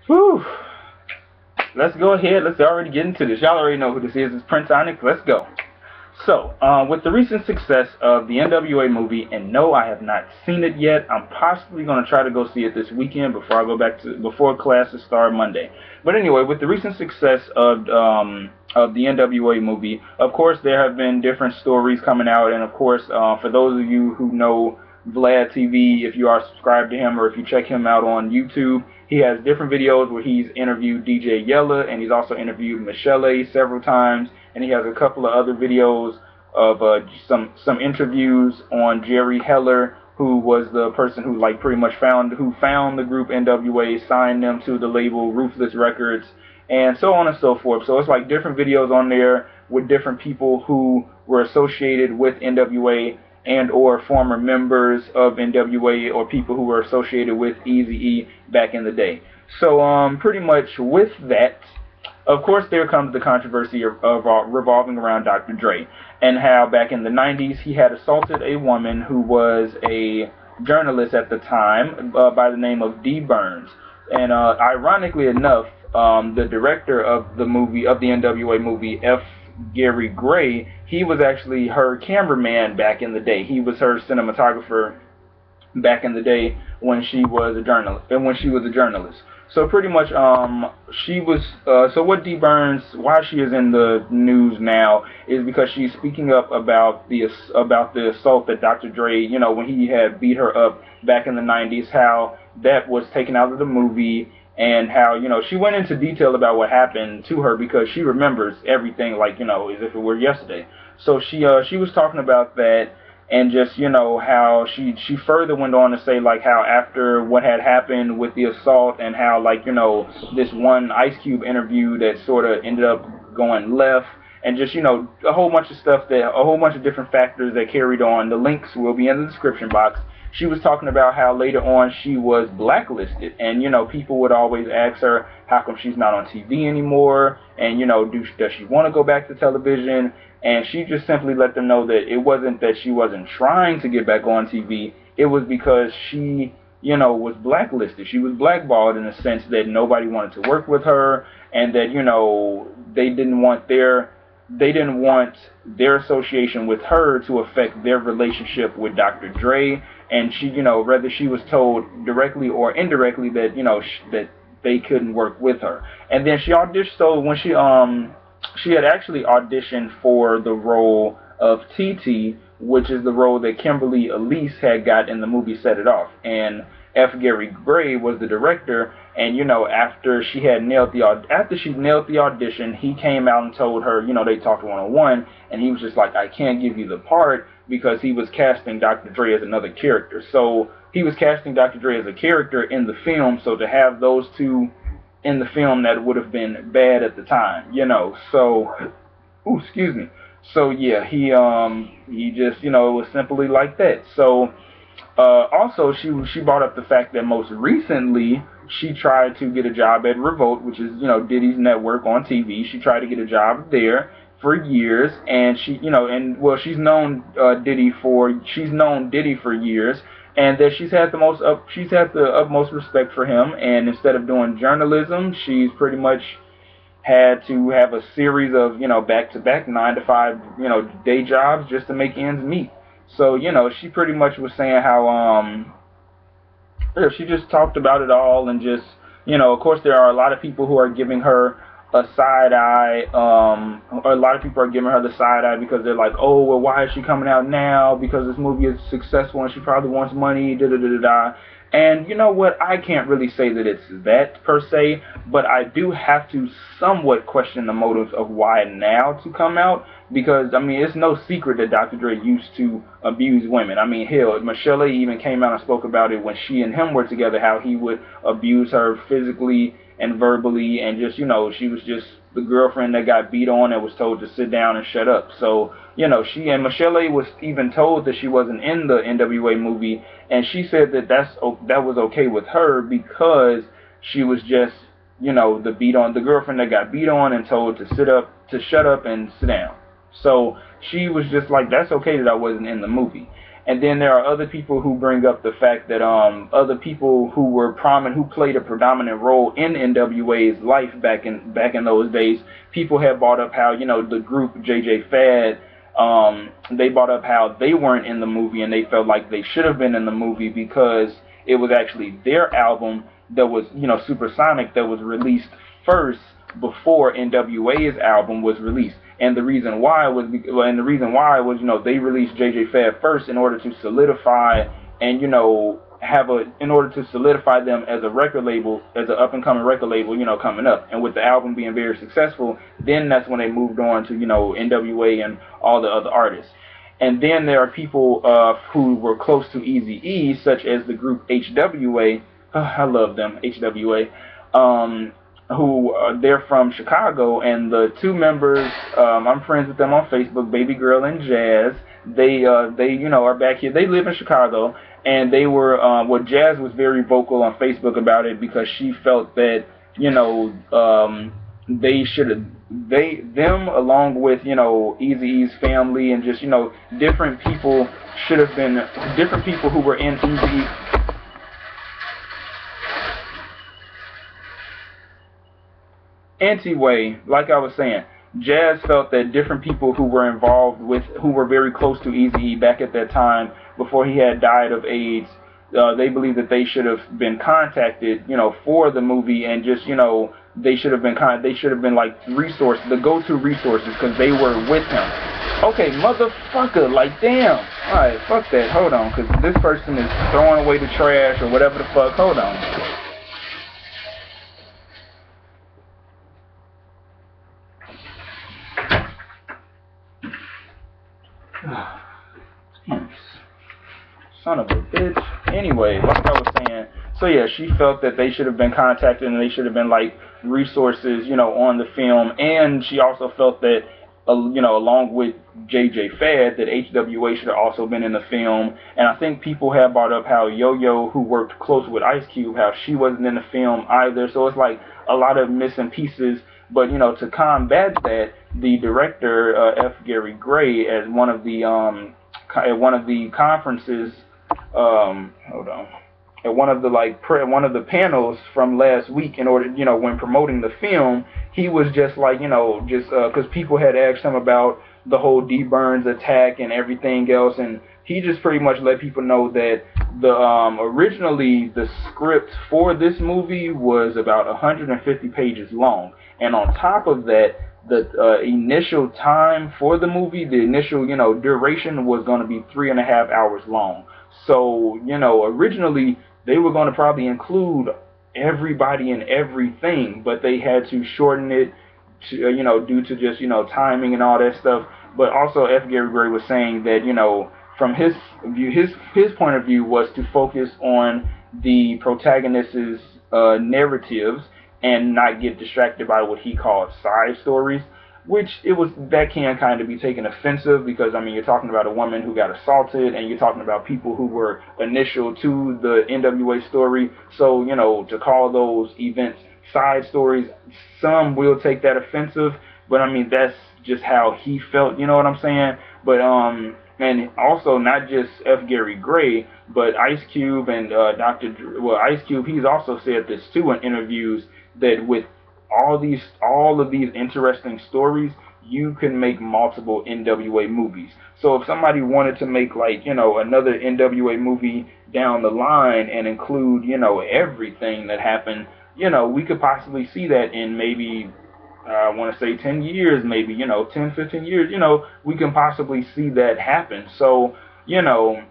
Whew. Let's go ahead. Let's already get into this. Y'all already know who this is. It's Prince Onyx. Let's go. So, with the recent success of the N.W.A movie, and no, I have not seen it yet. I'm possibly going to try to go see it this weekend before classes start Monday. But anyway, with the recent success of the N.W.A movie, of course there have been different stories coming out, and of course, for those of you who know Vlad TV, if you are subscribed to him or if you check him out on YouTube, he has different videos where he's interviewed DJ Yella, and he's also interviewed Michel'le several times, and he has a couple of other videos of some interviews on Jerry Heller, who was the person who like pretty much found the group N.W.A, signed them to the label Ruthless Records, and so on and so forth. So it's like different videos on there with different people who were associated with N.W.A and or former members of N.W.A or people who were associated with Eazy-E back in the day. So pretty much with that, of course there comes the controversy of revolving around Dr. Dre, and how back in the 90s he had assaulted a woman who was a journalist at the time by the name of D. Burns. And ironically enough, the director of the movie, of the N.W.A movie, Gary Gray, he was actually her cameraman back in the day. He was her cinematographer back in the day when she was a journalist. So pretty much, she was. So what D. Burns, why she is in the news now, is because she's speaking up about the assault that Dr. Dre, you know, when he had beat her up back in the 90s, how that was taken out of the movie. And how, you know, she went into detail about what happened to her because she remembers everything like, you know, as if it were yesterday. So she was talking about that, and just, you know, how she further went on to say like how after what had happened with the assault, and how like, you know, this one Ice Cube interview that sort of ended up going left, and just, you know, a whole bunch of different factors that carried on. The links will be in the description box. She was talking about how later on she was blacklisted, and, you know, people would always ask her how come she's not on TV anymore, and, you know, does she want to go back to television? And she just simply let them know that it wasn't that she wasn't trying to get back on TV, it was because she, you know, was blacklisted. She was blackballed in the sense that nobody wanted to work with her, and that, you know, they didn't want their association with her to affect their relationship with Dr. Dre. And she, you know, whether she was told directly or indirectly that, you know, that they couldn't work with her. And then she auditioned. So when she had actually auditioned for the role of TT, which is the role that Kimberly Elise had got in the movie Set It Off. And Gary Gray was the director, and, you know, after she nailed the audition, he came out and told her, you know, they talked one-on-one, and he was just like, I can't give you the part, because he was casting Dr. Dre as another character. So he was casting Dr. Dre as a character in the film, so to have those two in the film, that would have been bad at the time, you know. So, ooh, excuse me. So yeah, he just, you know, it was simply like that. So also she brought up the fact that most recently she tried to get a job at Revolt, which is, you know, Diddy's network on TV. She tried to get a job there for years, and she, you know, and well, she's known Diddy for years, and that she's had the utmost respect for him. And instead of doing journalism, she's pretty much had to have a series of, you know, back-to-back 9-to-5, you know, day jobs just to make ends meet. So, you know, she pretty much was saying how she just talked about it all, and just, you know, of course there are a lot of people who are giving her a side eye, or a lot of people are giving her the side eye because they're like, oh, well, why is she coming out now? Because this movie is successful and she probably wants money, da da da da da. And you know what? I can't really say that it's that per se, but I do have to somewhat question the motives of why now to come out, because I mean, it's no secret that Dr. Dre used to abuse women. I mean, hell, Michel'le even came out and spoke about it when she and him were together, how he would abuse her physically and verbally, and just, you know, she was just the girlfriend that got beat on and was told to sit down and shut up. So, you know, Michel'le was even told that she wasn't in the N.W.A movie, and she said that that was okay with her because she was just, you know, the girlfriend that got beat on and told to shut up and sit down. So she was just like, that's okay that I wasn't in the movie. And then there are other people who bring up the fact that other people who were prominent, who played a predominant role in N.W.A.'s life back in those days, people have brought up how, you know, the group J.J. Fad, they brought up how they weren't in the movie and they felt like they should have been in the movie because it was actually their album that was, you know, Supersonic, that was released first before N.W.A.'s album was released. And the reason why was, you know, they released J.J. Fad first in order to solidify and, you know, in order to solidify them as a record label, as an up-and-coming record label, you know, coming up. And with the album being very successful, then that's when they moved on to, you know, N.W.A. and all the other artists. And then there are people who were close to Eazy-E, such as the group H.W.A. I love them, H.W.A. Who they're from Chicago, and the two members, I'm friends with them on Facebook, Baby Girl and Jazz. They you know, are back here. They live in Chicago, and they were well, Jazz was very vocal on Facebook about it because she felt that, you know, them along with, you know, Eazy-E's family and just, you know, different people who were in Eazy-E. Anyway, like I was saying, Jazz felt that different people who were involved with, who were very close to Eazy-E back at that time before he had died of AIDS, they believe that they should have been contacted, you know, for the movie, and just, you know, they should have been like the go-to resources because they were with him. Okay, motherfucker, like damn. All right, fuck that. Hold on, because this person is throwing away the trash or whatever the fuck. Hold on. Son of a bitch. Anyway, like I was saying, so yeah, she felt that they should have been contacted and they should have been like resources, you know, on the film. And she also felt that, you know, along with J.J. Fad, that H.W.A. should have also been in the film. And I think people have brought up how Yo-Yo, who worked close with Ice Cube, how she wasn't in the film either. So it's like a lot of missing pieces. But, you know, to combat that, the director, F. Gary Gray, at one of the conferences, hold on, at one of the panels from last week, in order, you know, when promoting the film, he was just like, you know, just because people had asked him about the whole D. Burns attack and everything else, and he just pretty much let people know that the originally the script for this movie was about 150 pages long, and on top of that, the initial time for the movie, the initial, you know, duration was going to be 3.5 hours long. So, you know, originally they were going to probably include everybody and everything, but they had to shorten it to, you know, due to just, you know, timing and all that stuff. But also F. Gary Gray was saying that, you know, from his view, his point of view was to focus on the protagonist's narratives and not get distracted by what he called side stories, which that can kind of be taken offensive because, I mean, you're talking about a woman who got assaulted and you're talking about people who were initial to the N.W.A. story. So, you know, to call those events side stories, some will take that offensive, but I mean, that's just how he felt, you know what I'm saying? But, and also not just F. Gary Gray, but Ice Cube and Ice Cube, he's also said this too in interviews, that with all of these interesting stories, you can make multiple N.W.A. movies. So if somebody wanted to make, like, you know, another N.W.A. movie down the line and include, you know, everything that happened, you know, we could possibly see that in maybe, I want to say 10 years, maybe, you know, 10, 15 years, you know, we can possibly see that happen. So, you know,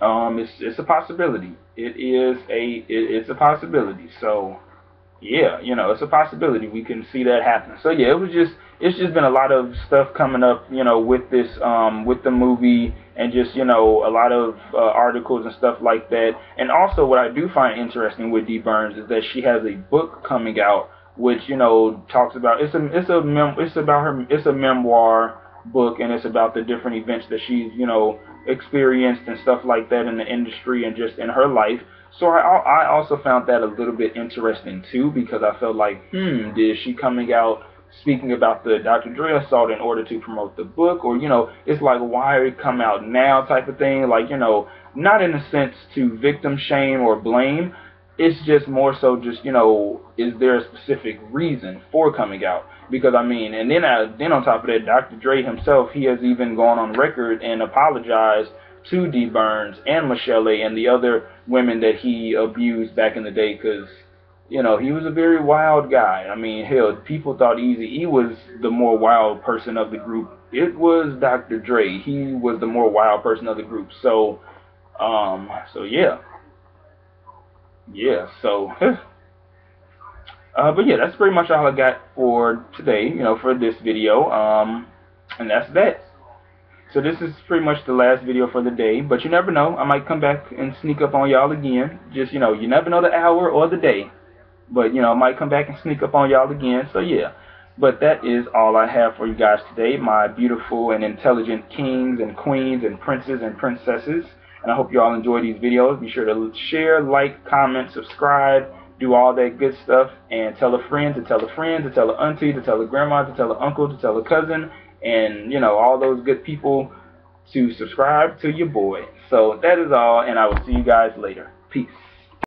it's a possibility. It's a possibility. So, yeah, you know, it's a possibility we can see that happen. So yeah, it's just been a lot of stuff coming up, you know, with this, with the movie, and just, you know, a lot of articles and stuff like that. And also, what I do find interesting with Dee Burns is that she has a book coming out, which, you know, talks about it's a memoir book, and it's about the different events that she's, you know, experienced and stuff like that in the industry and just in her life. So I also found that a little bit interesting too, because I felt like, is she coming out speaking about the Dr. Dre assault in order to promote the book, or, you know, it's like, why it come out now type of thing, like, you know, not in a sense to victim shame or blame. It's just more so just, you know, is there a specific reason for coming out? Because, I mean, and then on top of that, Dr. Dre himself, he has even gone on record and apologized to D. Burns and Michel'le and the other women that he abused back in the day, because, you know, he was a very wild guy. I mean, hell, people thought Eazy-E was the more wild person of the group. It was Dr. Dre. He was the more wild person of the group. So, yeah. Yeah, so, but yeah, that's pretty much all I got for today, you know, for this video, and that's that. So this is pretty much the last video for the day, but you never know, I might come back and sneak up on y'all again. Just, you know, you never know the hour or the day. But, you know, I might come back and sneak up on y'all again. So, yeah. But that is all I have for you guys today, my beautiful and intelligent kings and queens and princes and princesses. And I hope you all enjoy these videos. Be sure to share, like, comment, subscribe, do all that good stuff. And tell a friend to tell a friend to tell an auntie to tell a grandma to tell an uncle to tell a cousin. And, you know, all those good people to subscribe to your boy. So that is all, and I will see you guys later. Peace.